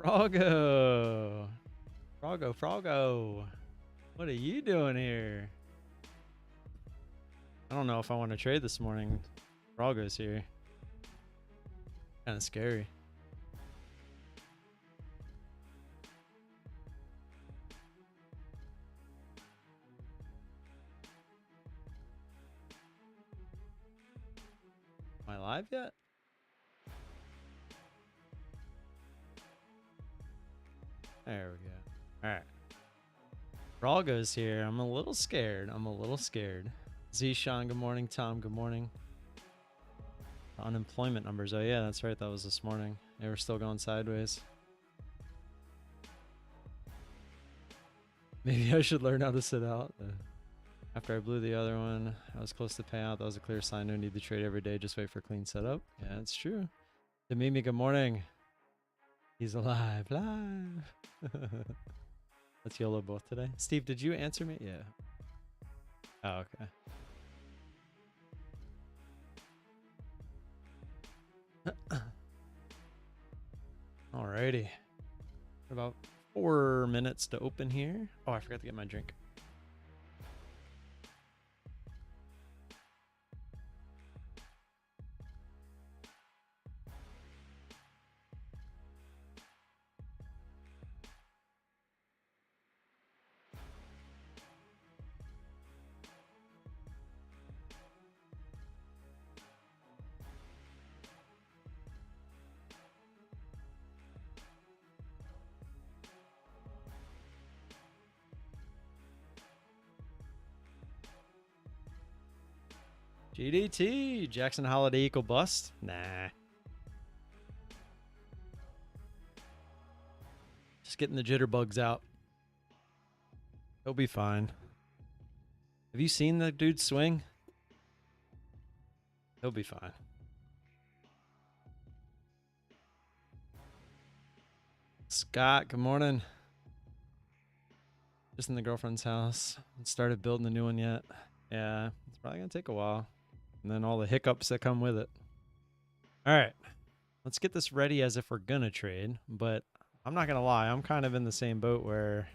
Froggo. Froggo. What are you doing here? I don't know if I want to trade this morning. Froggo's here. Kind of scary. Am I live yet? There we go. All right. Froggo's here. I'm a little scared. Zishan, good morning. Tom, good morning. Unemployment numbers. Oh, yeah, that's right. That was this morning. They were still going sideways. Maybe I should learn how to sit out. After I blew the other one, I was close to payout. That was a clear sign. No need to trade every day. Just wait for clean setup. Yeah, it's true. Demimi, good morning. He's alive. Live. Let's YOLO both today. Steve, did you answer me? Yeah. Oh, okay. Alrighty. About 4 minutes to open here. Oh, I forgot to get my drink. GDT. Jackson Holiday equal bust? Nah. Just getting the jitterbugs out. He'll be fine. Have you seen the dude swing? He'll be fine. Scott, good morning. Just in the girlfriend's house. Started building the new one yet. Yeah, it's probably going to take a while. And then all the hiccups that come with it. All right. Let's get this ready as if we're going to trade. But I'm not going to lie. I'm kind of in the same boat where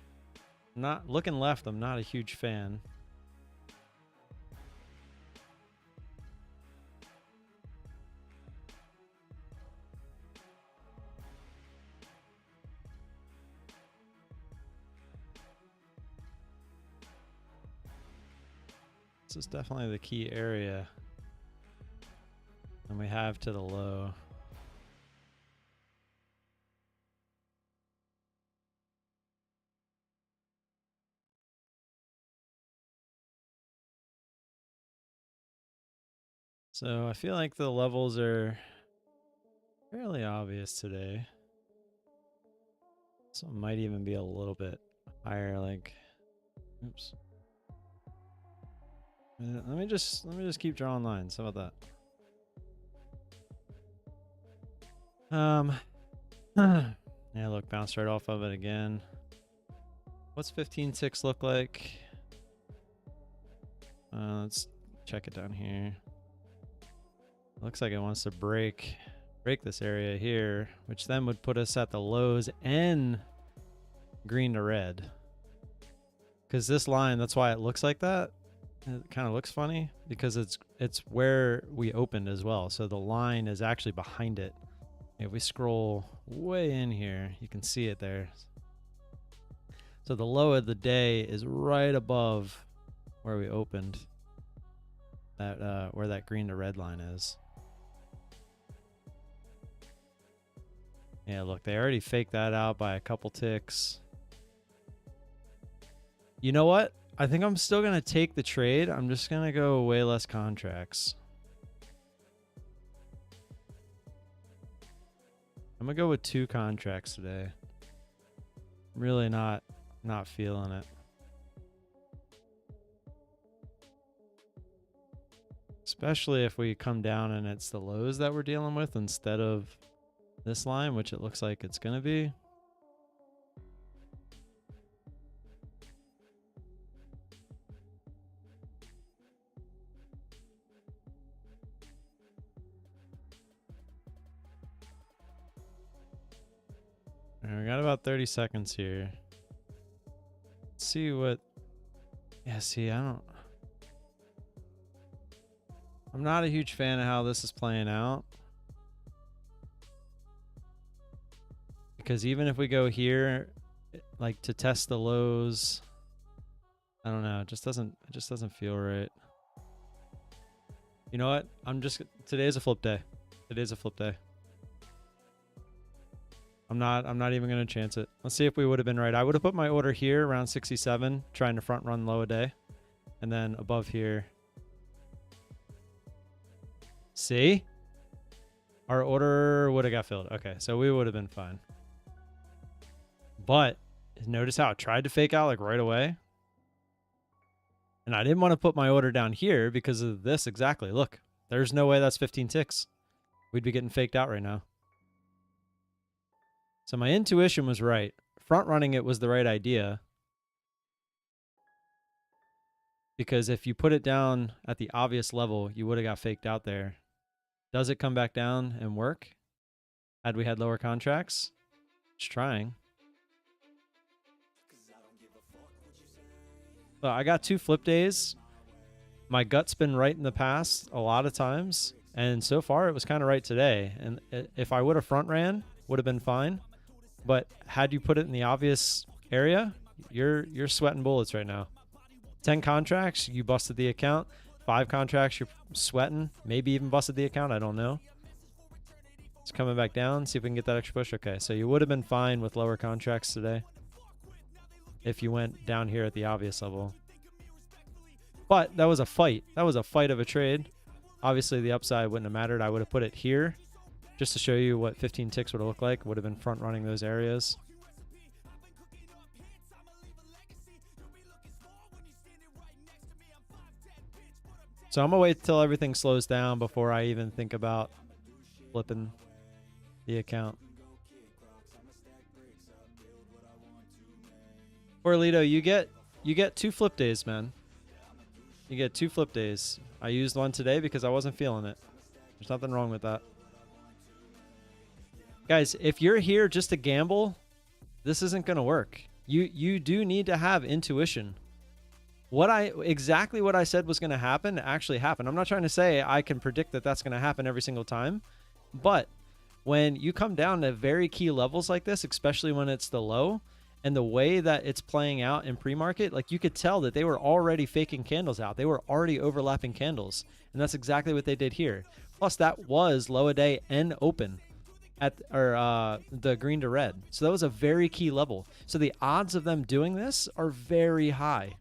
I'm not looking left. I'm not a huge fan. This is definitely the key area. And we have to the low. So I feel like the levels are fairly obvious today. So it might even be a little bit higher, like, oops. Let me just keep drawing lines. How about that? Yeah, look, bounced right off of it again. What's 15.6 look like? Let's check it down here. Looks like it wants to break this area here, which then would put us at the lows and green to red. Because this line, that's why it looks like that. It kind of looks funny because it's where we opened as well. So the line is actually behind it. If we scroll way in here, you can see it there. So the low of the day is right above where we opened. That where that green to red line is. Yeah, look, they already faked that out by a couple ticks. You know what? I think I'm still going to take the trade. I'm just going to go way less contracts. I'm going to go with 2 contracts today. Really not feeling it. Especially if we come down and it's the lows that we're dealing with instead of this line, which it looks like it's going to be. All All right, we got about 30 seconds here. Let's see what... Yeah, see, I'm not a huge fan of how this is playing out. Because even if we go here, like to test the lows, I don't know, it just doesn't feel right. You know what? Today's a flip day. Today's a flip day. I'm not even gonna chance it. Let's see if we would have been right. I would have put my order here around 67, trying to front run low a day. And then above here. See? Our order would have got filled. Okay, so we would have been fine. But notice how it tried to fake out like right away. And I didn't want to put my order down here because of this exactly. Look, there's no way that's 15 ticks. We'd be getting faked out right now. So my intuition was right. Front running it was the right idea. Because if you put it down at the obvious level, you would have got faked out there. Does it come back down and work? Had we had lower contracts? Just trying. Well, I got 2 flip days. My gut's been right in the past a lot of times. And so far, it was kind of right today. And if I would have front ran, would have been fine. But had you put it in the obvious area, you're sweating bullets right now. 10 contracts, you busted the account. 5 contracts, you're sweating. Maybe even busted the account. I don't know. It's coming back down. See if we can get that extra push. Okay, so you would have been fine with lower contracts today if you went down here at the obvious level. But that was a fight. That was a fight of a trade. Obviously, the upside wouldn't have mattered. I would have put it here just to show you what 15 ticks would have looked like. Would have been front running those areas. So I'm going to wait till everything slows down before I even think about flipping the account. Orlito, you get 2 flip days, man. You get 2 flip days. I used one today because I wasn't feeling it. There's nothing wrong with that. Guys, if you're here just to gamble, this isn't going to work. You do need to have intuition. Exactly what I said was going to happen actually happened. I'm not trying to say I can predict that that's going to happen every single time, but when you come down to very key levels like this, especially when it's the low, and the way that it's playing out in pre-market, like you could tell that they were already faking candles out. They were already overlapping candles, and that's exactly what they did here. Plus, that was low a day and open at the green to red. So that was a very key level. So the odds of them doing this are very high.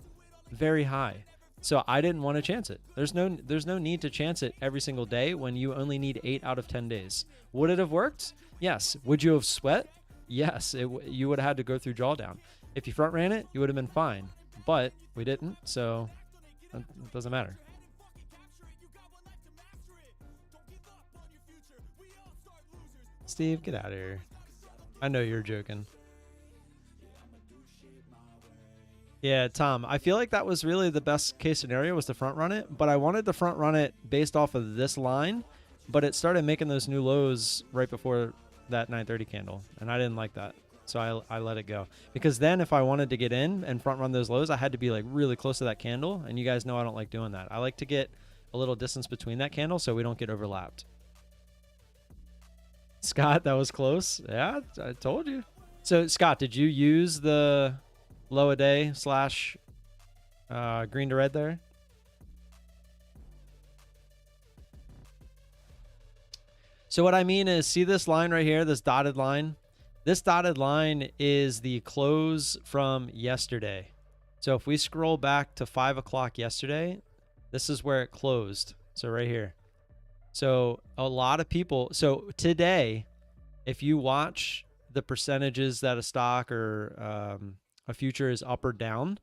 Very high. So I didn't want to chance it. There's no need to chance it every single day when you only need 8 out of 10 days. Would it have worked? Yes. Would you have sweat? Yes. You would have had to go through drawdown. If you front ran it, you would have been fine. But we didn't, so it doesn't matter. Steve, get out of here. I know you're joking. Yeah, Tom, I feel like that was really the best case scenario was to front run it, but I wanted to front run it based off of this line, but it started making those new lows right before that 930 candle, and I didn't like that. So I let it go. Because then if I wanted to get in and front run those lows, I had to be like really close to that candle, and you guys know I don't like doing that. I like to get a little distance between that candle so we don't get overlapped. Scott, that was close. Yeah, I told you. So, Scott, did you use the low a day slash green to red there? So what I mean is, see this line right here, this dotted line? This dotted line is the close from yesterday. So if we scroll back to 5 o'clock yesterday, this is where it closed. So right here. So a lot of people, so today, if you watch the percentages that a stock or a future is up or down,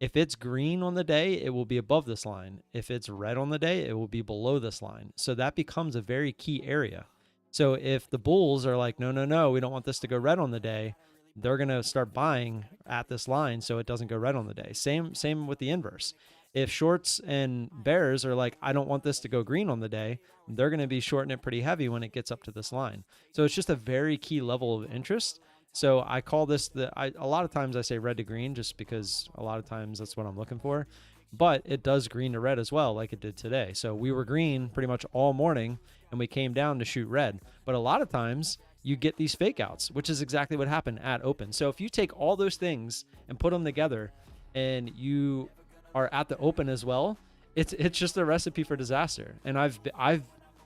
if it's green on the day, it will be above this line. If it's red on the day, it will be below this line. So that becomes a very key area. So if the bulls are like, no, we don't want this to go red on the day, they're going to start buying at this line so it doesn't go red on the day. Same with the inverse. If shorts and bears are like, I don't want this to go green on the day, they're going to be shorting it pretty heavy when it gets up to this line. So it's just a very key level of interest. So I call this a lot of times I say red to green just because a lot of times that's what I'm looking for. But it does green to red as well, like it did today. So we were green pretty much all morning, and we came down to shoot red. But a lot of times you get these fake outs, which is exactly what happened at open. So if you take all those things and put them together and you are at the open as well, it's just a recipe for disaster. And I've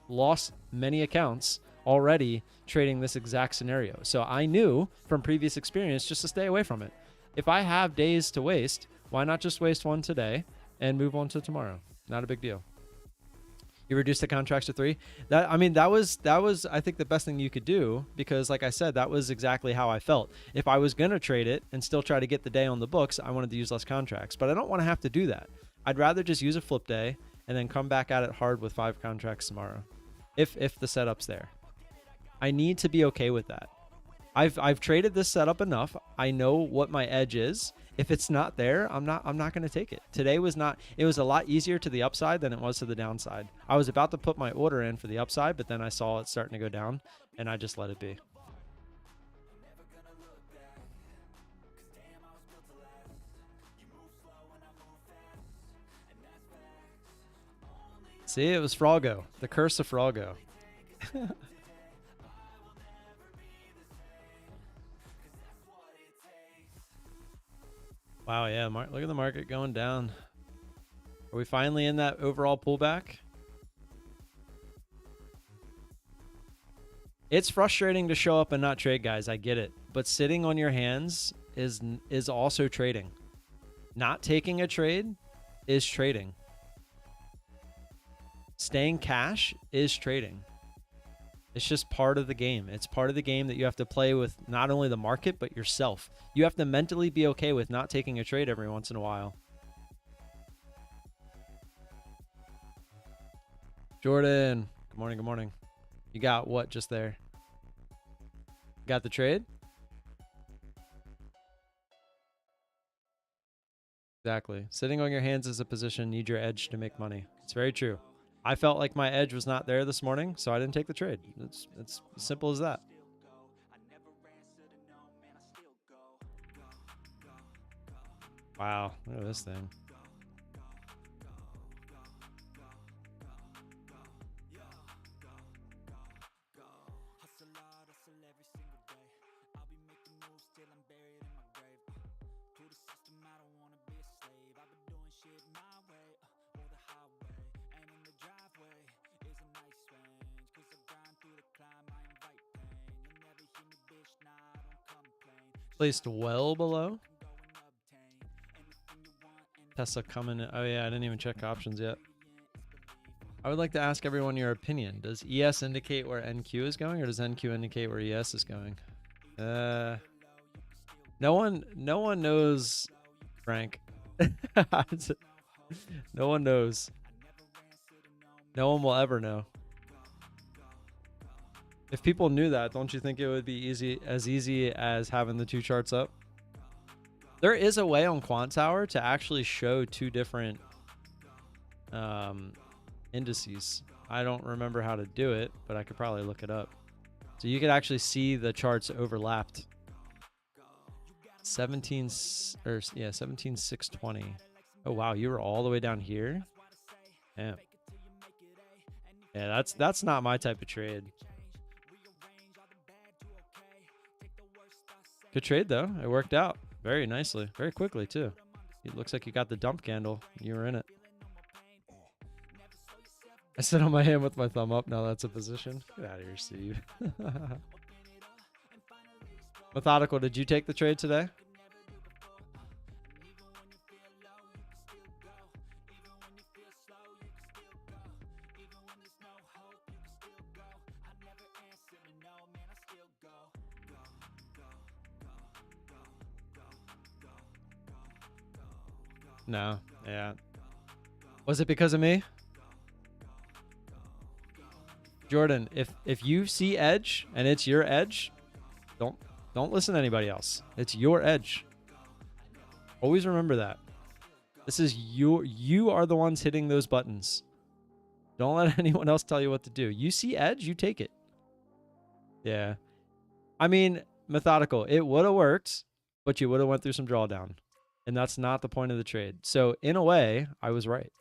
lost many accounts already trading this exact scenario. So I knew from previous experience just to stay away from it. If I have days to waste, why not just waste one today and move on to tomorrow? Not a big deal. You reduced the contracts to 3. That was I think the best thing you could do, because like I said, that was exactly how I felt. If I was going to trade it and still try to get the day on the books, I wanted to use less contracts, but I don't want to have to do that. I'd rather just use a flip day and then come back at it hard with 5 contracts tomorrow. If the setup's there. I need to be okay with that. I've traded this setup enough. I know what my edge is. If it's not there, I'm not going to take it. Today was not. It was a lot easier to the upside than it was to the downside. I was about to put my order in for the upside, but then I saw it starting to go down, and I just let it be. See, it was Froggo. The curse of Froggo. Wow, yeah, look at the market going down. Are we finally in that overall pullback? It's frustrating to show up and not trade, guys. I get it. But sitting on your hands is also trading. Not taking a trade is trading. Staying cash is trading. It's just part of the game. It's part of the game that you have to play with not only the market, but yourself. You have to mentally be okay with not taking a trade every once in a while. Jordan, good morning, good morning. You got what just there? Got the trade? Exactly. Sitting on your hands is a position, need your edge to make money. It's very true. I felt like my edge was not there this morning, so I didn't take the trade. It's as simple as that. Wow, look at this thing. Placed well below. Tesla coming in. Oh yeah, I didn't even check options yet. I would like to ask everyone your opinion. Does ES indicate where NQ is going, or does NQ indicate where ES is going? No one knows, Frank. No one knows. No one will ever know. If people knew that, don't you think it would be easy as having the 2 charts up? There is a way on Quantower to actually show 2 different indices. I don't remember how to do it, but I could probably look it up. So you could actually see the charts overlapped. 17,620. Oh wow, you were all the way down here. Damn. Yeah, that's not my type of trade. Good trade though. It worked out very nicely, very quickly too. It looks like you got the dump candle. You were in it. I sit on my hand with my thumb up. Now that's a position. Get out of here, Steve. Methodical, did you take the trade today? No. Yeah. Was it because of me? Jordan, if you see edge and it's your edge, don't listen to anybody else. It's your edge. Always remember that. This is you are the ones hitting those buttons. Don't let anyone else tell you what to do. You see edge, you take it. Yeah. I mean, Methodical. It would have worked, but you would have went through some drawdown. And that's not the point of the trade. So in a way, I was right.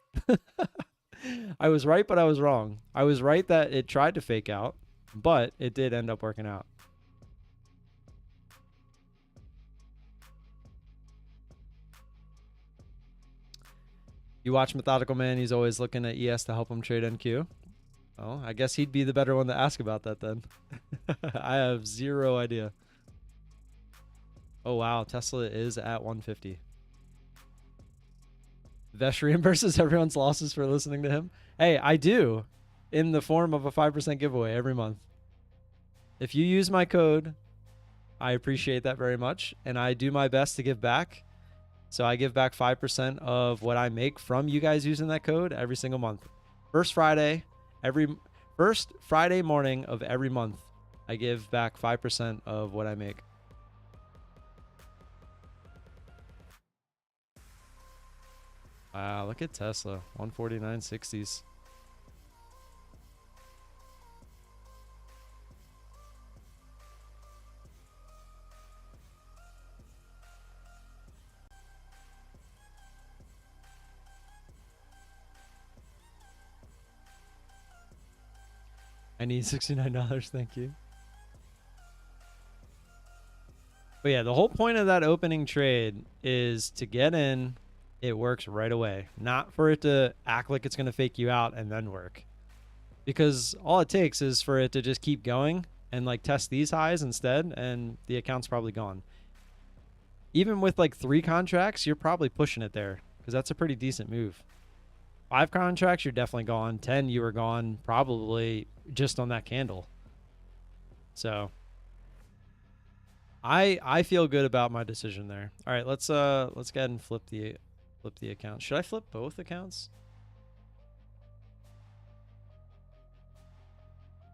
I was right, but I was wrong. I was right that it tried to fake out, but it did end up working out. You watch Methodical Man, he's always looking at ES to help him trade NQ. Well, I guess he'd be the better one to ask about that then. I have zero idea. Oh, wow. Tesla is at 150. Vesh reimburses everyone's losses for listening to him. Hey, I do, in the form of a 5% giveaway every month. If you use my code, I appreciate that very much, and I do my best to give back. So I give back 5% of what I make from you guys using that code every single month. First Friday morning of every month, I give back 5% of what I make. Wow, look at Tesla, 149.60s. I need $69, thank you. But yeah, the whole point of that opening trade is to get in. It works right away, not for it to act like it's going to fake you out and then work. Because all it takes is for it to just keep going and like test these highs instead, and the account's probably gone. Even with like 3 contracts, you're probably pushing it there because that's a pretty decent move. 5 contracts, you're definitely gone. 10, you were gone probably just on that candle. So I feel good about my decision there. All right, let's go ahead and flip the account. Should I flip both accounts?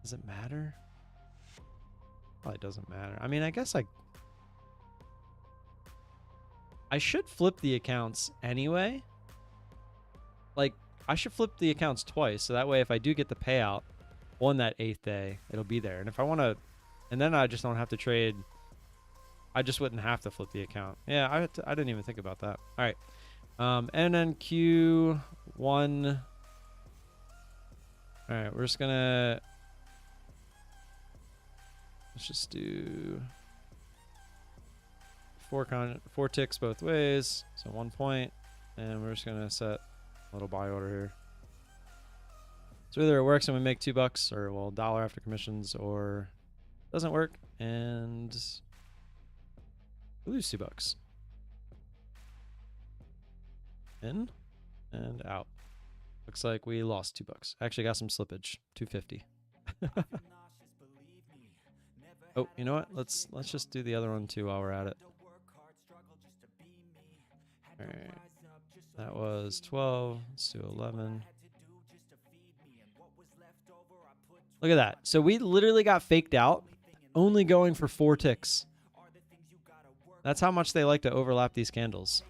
Does it matter? Probably doesn't matter. I mean, I guess I should flip the accounts anyway. Like, I should flip the accounts twice, so that way if I do get the payout on that 8th day, it'll be there. And if I want to, and then I just don't have to trade. I just wouldn't have to flip the account. Yeah, I didn't even think about that. All right. NNQ1. All right, we're just gonna, let's just do 4 ticks both ways, so 1 point, and we're just gonna set a little buy order here. So either it works and we make $2, or well, $1 after commissions, or it doesn't work and we lose $2. In and out. Looks like we lost $2. Actually got some slippage. 250. Oh, you know what? Let's just do the other one too while we're at it. All right. That was 12. Let's do 11. Look at that. So we literally got faked out, only going for 4 ticks. That's how much they like to overlap these candles.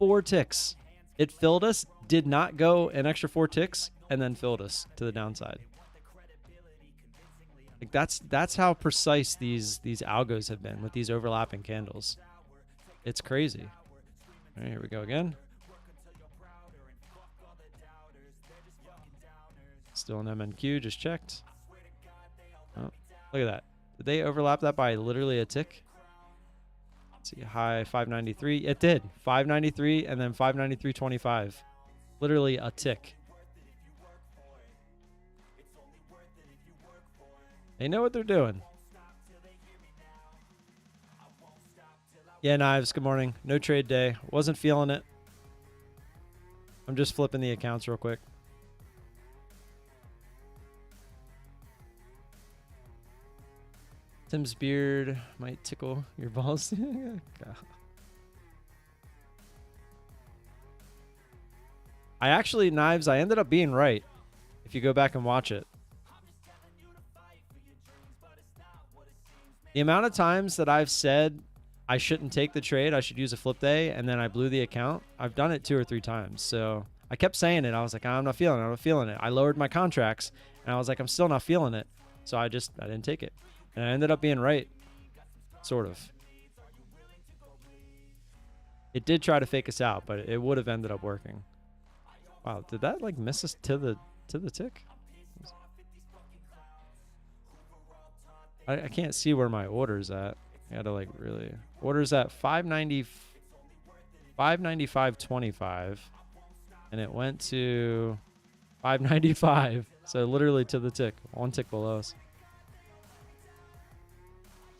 4 ticks. It filled us, did not go an extra 4 ticks, and then filled us to the downside. Like that's how precise these algos have been with these overlapping candles. It's crazy. All right, here we go again. Still an MNQ, just checked. Oh, look at that. Did they overlap that by literally a tick? Let's see, high 593. It did. 593 and then 593.25. Literally a tick. They know what they're doing. Yeah, Knives, good morning. No trade day. Wasn't feeling it. I'm just flipping the accounts real quick. Tim's beard might tickle your balls. I actually, Knives, I ended up being right if you go back and watch it. The amount of times that I've said I shouldn't take the trade, I should use a flip day, and then I blew the account, I've done it 2 or 3 times. So I kept saying it. I was like, I'm not feeling it. I'm not feeling it. I lowered my contracts, and I was like, I'm still not feeling it. So I didn't take it. And I ended up being right. sort of. It did try to fake us out, but it would have ended up working. Wow, did that like miss us to the tick? I can't see where my order's at. I gotta like really orders at 595.25, and it went to 595. So literally to the tick, one tick below us.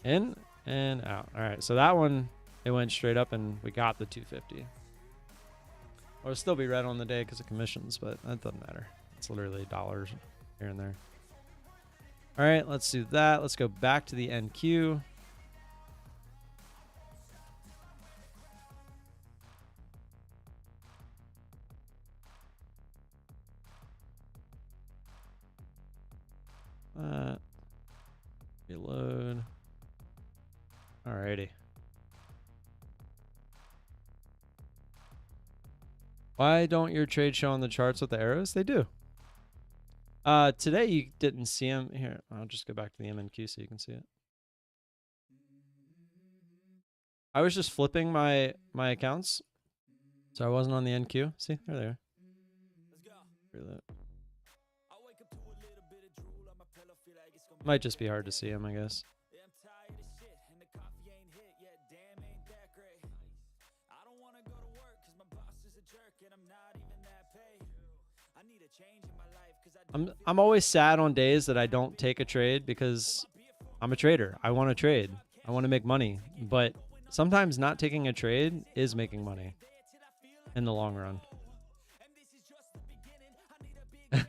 In and out. All right, so that one, it went straight up and we got the 250. It'll still be red on the day because of commissions, but that doesn't matter. It's literally dollars here and there. All right, let's do that. Let's go back to the NQ. Reload. Alrighty. Why don't your trades show on the charts with the arrows? They do. Today you didn't see them. Here, I'll just go back to the MNQ so you can see it. I was just flipping my accounts, so I wasn't on the NQ. See, there they are. Reload. Might just be hard to see them, I guess. I'm always sad on days that I don't take a trade because I'm a trader. I want to trade. I want to make money. But sometimes not taking a trade is making money in the long run.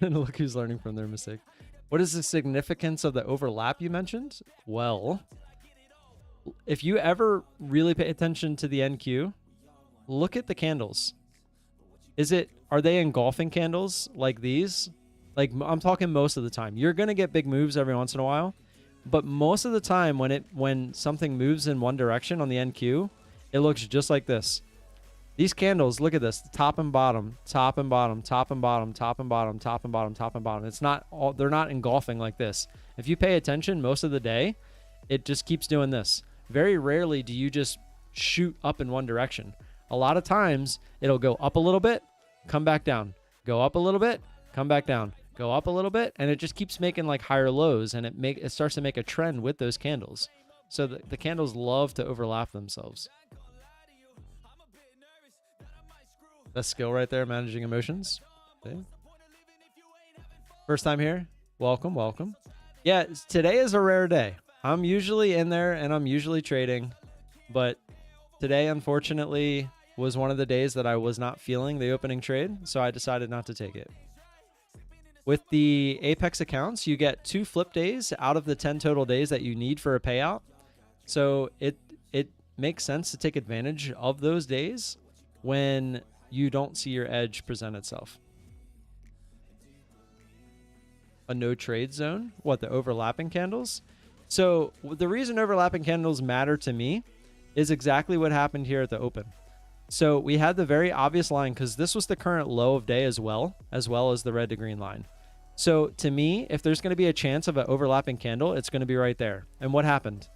And look who's learning from their mistake. What is the significance of the overlap you mentioned? Well, if you ever really pay attention to the NQ, look at the candles. Are they engulfing candles like these? Like, I'm talking most of the time. You're going to get big moves every once in a while, but most of the time when something moves in one direction on the NQ, it looks just like this. These candles, look at this, top and bottom, top and bottom, top and bottom, top and bottom, top and bottom, top and bottom. It's not all, they're not engulfing like this. If you pay attention most of the day, it just keeps doing this. Very rarely do you just shoot up in one direction. A lot of times it'll go up a little bit, come back down, go up a little bit, come back down, go up a little bit, and it just keeps making like higher lows, and it starts to make a trend with those candles. So the candles love to overlap themselves. That's skill right there, managing emotions. Okay. First time here? Welcome, welcome. Yeah, today is a rare day. I'm usually in there and I'm usually trading, but today, unfortunately, was one of the days that I was not feeling the opening trade, so I decided not to take it. With the Apex accounts, you get 2 flip days out of the 10 total days that you need for a payout. So it makes sense to take advantage of those days when you don't see your edge present itself. A no trade zone? What, the overlapping candles? So the reason overlapping candles matter to me is exactly what happened here at the open. So we had the very obvious line because this was the current low of day as well as the red to green line. So to me, if there's going to be a chance of an overlapping candle, it's going to be right there. And what happened?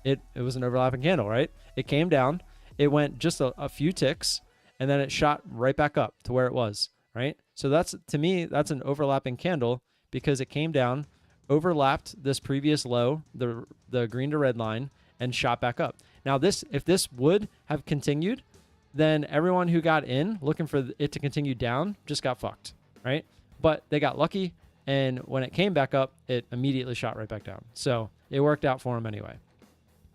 It was an overlapping candle, right? It came down, it went just a few ticks, and then it shot right back up to where it was, right? So that's, to me, that's an overlapping candle because it came down, overlapped this previous low, the green to red line, and shot back up. Now if this would have continued, then everyone who got in looking for it to continue down just got fucked, right? But they got lucky, and when it came back up, it immediately shot right back down. So it worked out for them anyway.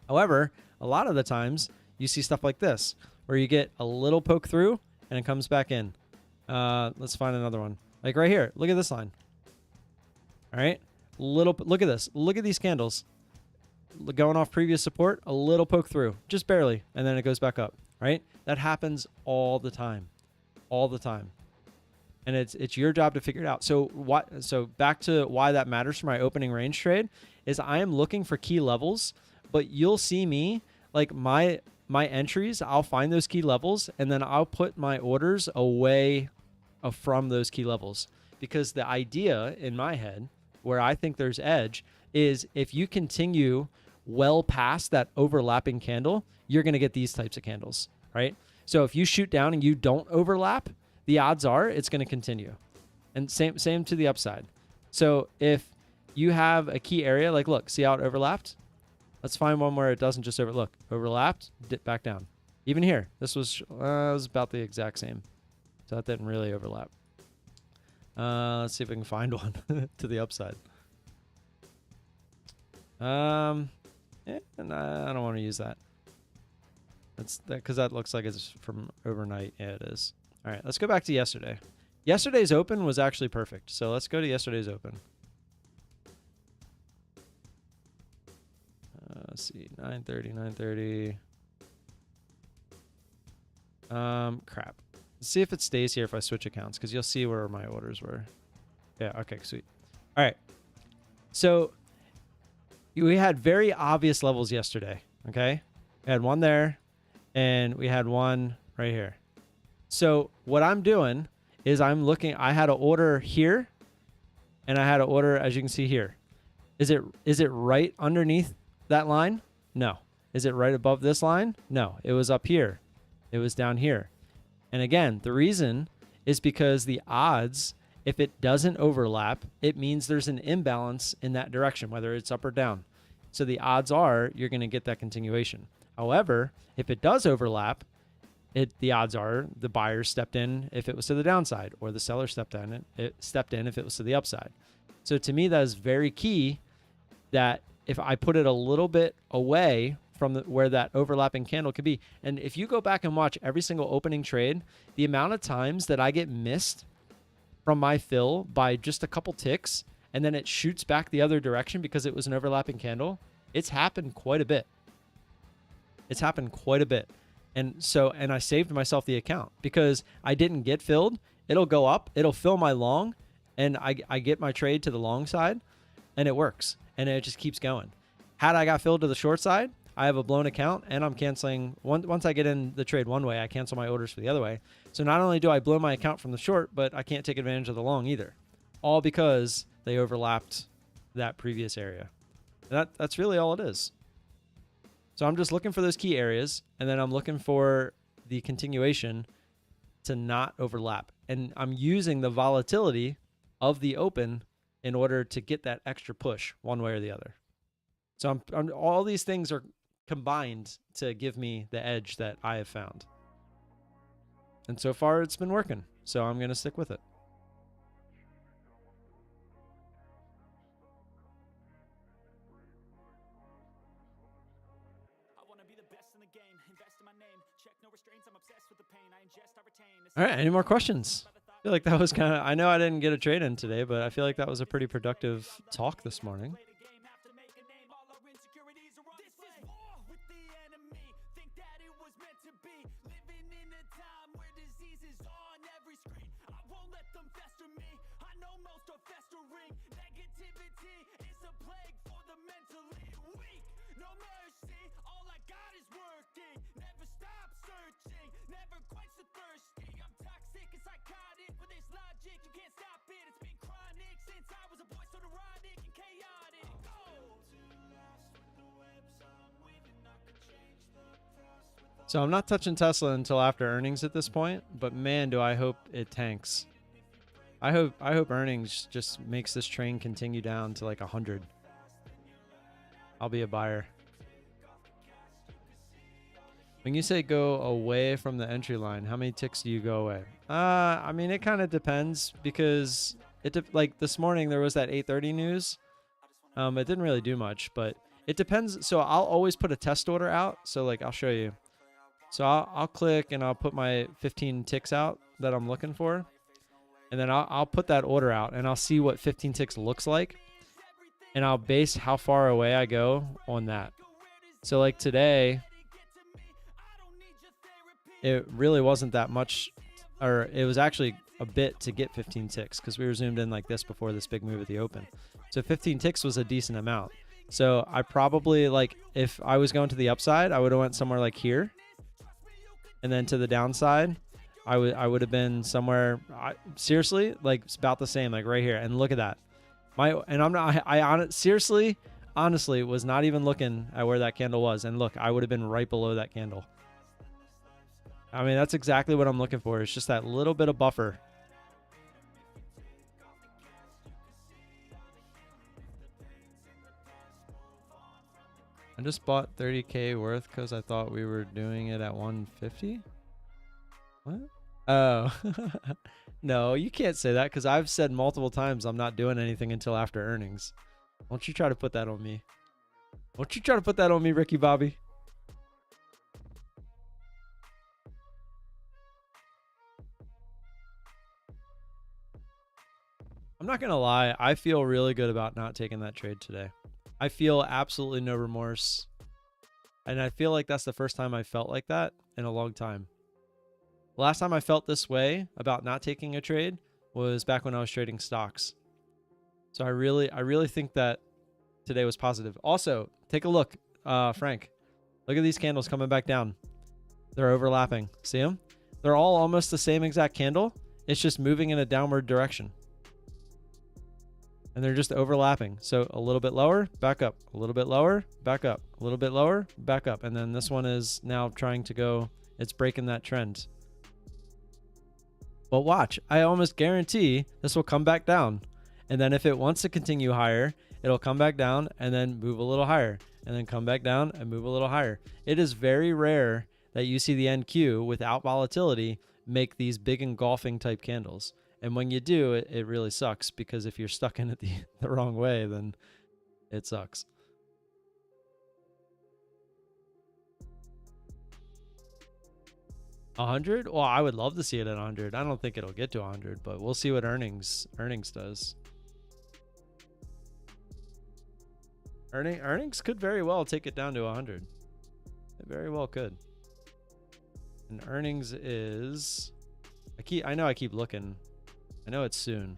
However, a lot of the times you see stuff like this, where you get a little poke through and it comes back in. Let's find another one. Like right here, look at this line. All right, look at this. Look at these candles. Going off previous support, a little poke through, just barely, and then it goes back up, right? That happens all the time, all the time. And it's your job to figure it out. So back to why that matters for my opening range trade is I am looking for key levels, but you'll see me like my entries, I'll find those key levels and then I'll put my orders away from those key levels, because the idea in my head where I think there's edge is if you continue well past that overlapping candle, you're going to get these types of candles, right? So if you shoot down and you don't overlap, the odds are it's going to continue. And same to the upside. So if you have a key area, like look, see how it overlapped? Let's find one where it doesn't just overlapped, dip back down. Even here, this was about the exact same. So that didn't really overlap. Let's see if we can find one to the upside. And I don't want to use that. That's that because that looks like it's from overnight. Yeah, it is. All right, let's go back to yesterday. Yesterday's open was actually perfect. So let's go to yesterday's open. Let's see, 9:30. Crap. Let's see if it stays here if I switch accounts, because you'll see where my orders were. Yeah, okay, sweet. All right. So we had very obvious levels yesterday, okay? We had one there, and we had one right here. So what I'm doing is I'm looking, I had an order here, and I had an order, as you can see here. Is it right underneath that line? No. Is it right above this line? No. It was up here. It was down here. And again, the reason is because the odds, if it doesn't overlap, it means there's an imbalance in that direction, whether it's up or down. So the odds are you're going to get that continuation. However, if it does overlap, the odds are the buyer stepped in if it was to the downside, or the seller stepped in if it was to the upside. So to me, that is very key, that if I put it a little bit away from where that overlapping candle could be. And if you go back and watch every single opening trade, the amount of times that I get missed from my fill by just a couple ticks, and then it shoots back the other direction because it was an overlapping candle, it's happened quite a bit. It's happened quite a bit. And I saved myself the account because I didn't get filled. It'll go up, it'll fill my long, and I get my trade to the long side, and it works. And it just keeps going. Had I got filled to the short side, I have a blown account, and I'm canceling. Once I get in the trade one way, I cancel my orders for the other way. So not only do I blow my account from the short, but I can't take advantage of the long either. All because they overlapped that previous area. And that's really all it is. So I'm just looking for those key areas, and then I'm looking for the continuation to not overlap. And I'm using the volatility of the open in order to get that extra push one way or the other. So all these things are combined to give me the edge that I have found. And so far it's been working. So I'm going to stick with it. All right, any more questions? I feel like that was kind of, I know I didn't get a trade in today, but I feel like that was a pretty productive talk this morning. So I'm not touching Tesla until after earnings at this point, but man, do I hope it tanks. I hope earnings just makes this train continue down to like 100. I'll be a buyer. When you say go away from the entry line, how many ticks do you go away? I mean, it kind of depends, because like this morning there was that 8:30 news. It didn't really do much, but it depends. So I'll always put a test order out. So like I'll show you. So I'll click and I'll put my 15 ticks out that I'm looking for. And then I'll put that order out and I'll see what 15 ticks looks like. And I'll base how far away I go on that. So like today, it really wasn't that much, or it was actually a bit to get 15 ticks because we were zoomed in like this before this big move at the open. So 15 ticks was a decent amount. So I probably, like, if I was going to the upside, I would have went somewhere like here. And then to the downside, I would have been somewhere, seriously, like it's about the same, like right here. And look at that. Seriously, honestly was not even looking at where that candle was. And look, I would have been right below that candle. I mean, that's exactly what I'm looking for. It's just that little bit of buffer. I just bought 30K worth because I thought we were doing it at 150. What? Oh, no, you can't say that because I've said multiple times I'm not doing anything until after earnings. Don't you try to put that on me. Don't you try to put that on me, Ricky Bobby. I'm not going to lie. I feel really good about not taking that trade today. I feel absolutely no remorse. And I feel like that's the first time I felt like that in a long time. The last time I felt this way about not taking a trade was back when I was trading stocks. So I really think that today was positive. Also, take a look, Frank. Look at these candles coming back down. They're overlapping. See them? They're all almost the same exact candle. It's just moving in a downward direction. And they're just overlapping. So a little bit lower, back up. A little bit lower, back up. A little bit lower, back up. And then this one is now trying to go, it's breaking that trend. But watch, I almost guarantee this will come back down. And then if it wants to continue higher, it'll come back down and then move a little higher. And then come back down and move a little higher. It is very rare that you see the NQ without volatility make these big engulfing type candles. And when you do, it really sucks because if you're stuck in it the wrong way, then it sucks. $100? Well, I would love to see it at 100. I don't think it'll get to 100, but we'll see what earnings does. Earnings could very well take it down to 100. It very well could. And earnings is I know I keep looking. I know it's soon.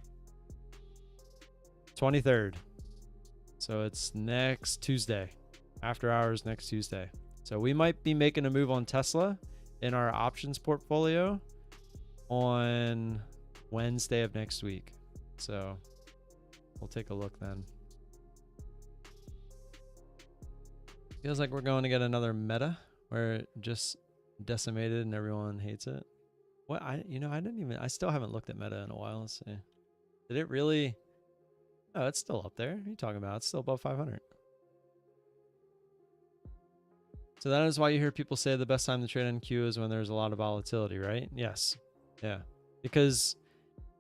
23rd. So it's next Tuesday. After hours next Tuesday. So we might be making a move on Tesla in our options portfolio on Wednesday of next week. So we'll take a look then. Feels like we're going to get another meta where it just decimated and everyone hates it. What I still haven't looked at meta in a while. Let's see. Did it really? Oh, it's still up there. What are you talking about? It's still above 500. So that is why you hear people say the best time to trade NQ is when there's a lot of volatility, right? Yes. Yeah. Because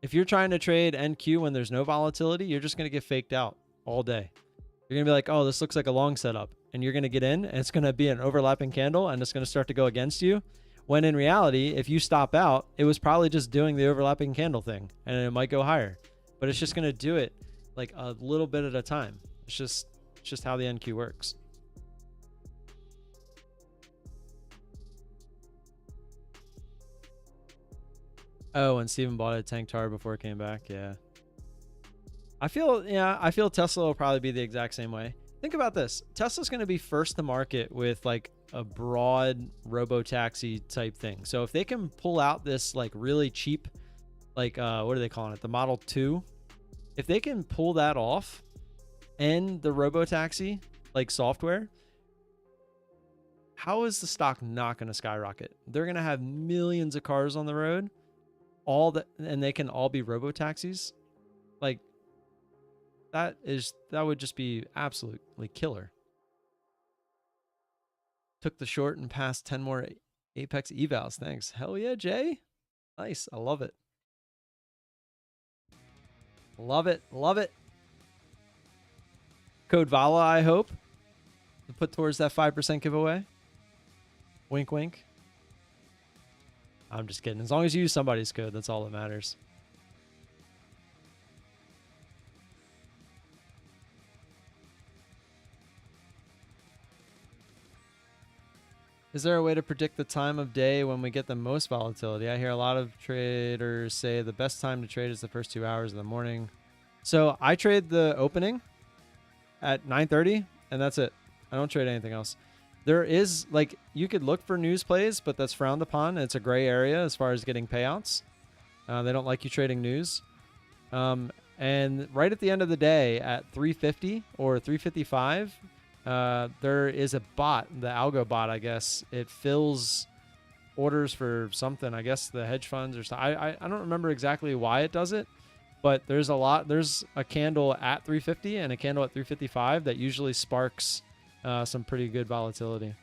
if you're trying to trade NQ when there's no volatility, you're just going to get faked out all day. You're going to be like, oh, this looks like a long setup. And you're going to get in and it's going to be an overlapping candle and it's going to start to go against you. When in reality, if you stop out, it was probably just doing the overlapping candle thing and it might go higher, but it's just going to do it like a little bit at a time. It's just how the NQ works. Oh, and Steven bought a tank tar before it came back. Yeah. I feel Tesla will probably be the exact same way. Think about this. Tesla's going to be first to market with like a broad robo-taxi type thing. So if they can pull out this like really cheap, like what are they calling it? The Model 2. If they can pull that off and the robo-taxi like software, how is the stock not going to skyrocket? They're going to have millions of cars on the road, and they can all be robo-taxis. Like that would just be absolutely killer. Took the short and passed 10 more Apex evals. Thanks. Hell yeah, Jay. Nice. I love it. Love it. Love it. Code VOLA, I hope, to put towards that 5% giveaway. Wink, wink. I'm just kidding. As long as you use somebody's code, that's all that matters. Is there a way to predict the time of day when we get the most volatility? I hear a lot of traders say the best time to trade is the first 2 hours of the morning. So I trade the opening at 9:30 and that's it. I don't trade anything else. There is like, you could look for news plays, but that's frowned upon. It's a gray area as far as getting payouts. They don't like you trading news. And And right at the end of the day at 350 or 355, there is a bot, the algo bot, I guess. It fills orders for something, I guess the hedge funds or something. I don't remember exactly why it does it, but there's a candle at 350 and a candle at 355 that usually sparks some pretty good volatility.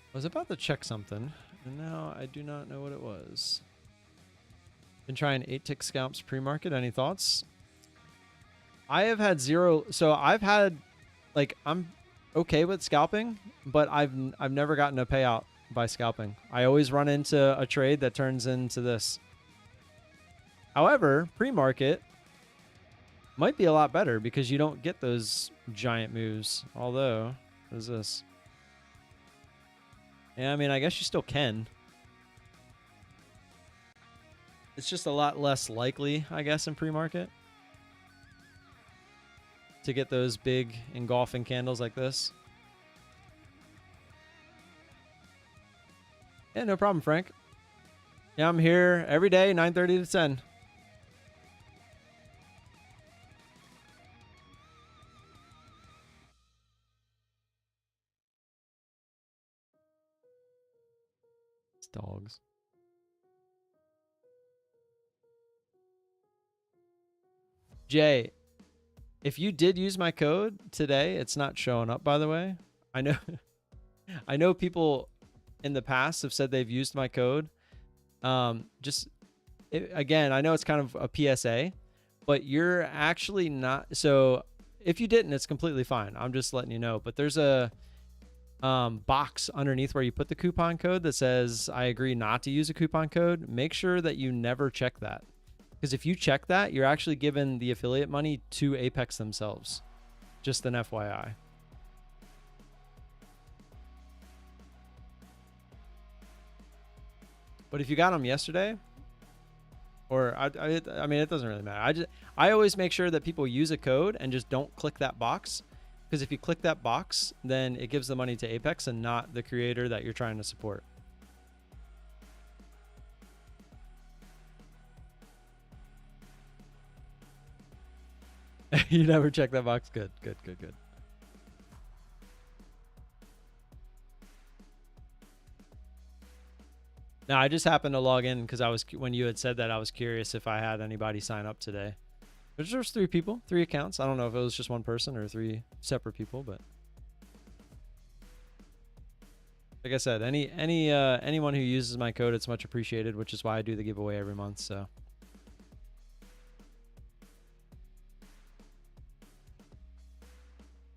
I was about to check something, and now I do not know what it was. Been trying 8-tick scalps pre-market. Any thoughts? I have had zero. So I've had, like, I'm okay with scalping, but I've never gotten a payout by scalping. I always run into a trade that turns into this. However, pre-market might be a lot better because you don't get those giant moves. Although, what is this? Yeah, I mean, I guess you still can. It's just a lot less likely, I guess, in pre-market to get those big engulfing candles like this. Yeah, no problem, Frank. Yeah, I'm here every day, 9:30 to 10. It's dogs. Jay, if you did use my code today, it's not showing up, by the way. I know I know people in the past have said they've used my code. Again, I know it's kind of a PSA, but you're actually not. So if you didn't, it's completely fine. I'm just letting you know. But there's a box underneath where you put the coupon code that says, I agree not to use a coupon code. Make sure that you never check that. Because if you check that, you're actually giving the affiliate money to Apex themselves. Just an FYI. But if you got them yesterday, or I mean, it doesn't really matter. I always make sure that people use a code and just don't click that box. Because if you click that box, then it gives the money to Apex and not the creator that you're trying to support. You never check that box? Good. Now, I just happened to log in because when you had said that, I was curious if I had anybody sign up today. There's just 3 people, 3 accounts. I don't know if it was just one person or 3 separate people, but like I said, anyone who uses my code, it's much appreciated, which is why I do the giveaway every month. So.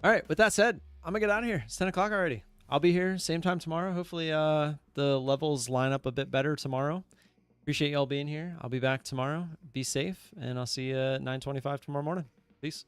All right, with that said, I'm gonna get out of here. It's 10 o'clock already. I'll be here same time tomorrow. Hopefully the levels line up a bit better tomorrow. Appreciate y'all being here. I'll be back tomorrow. Be safe, and I'll see you at 9:25 tomorrow morning. Peace.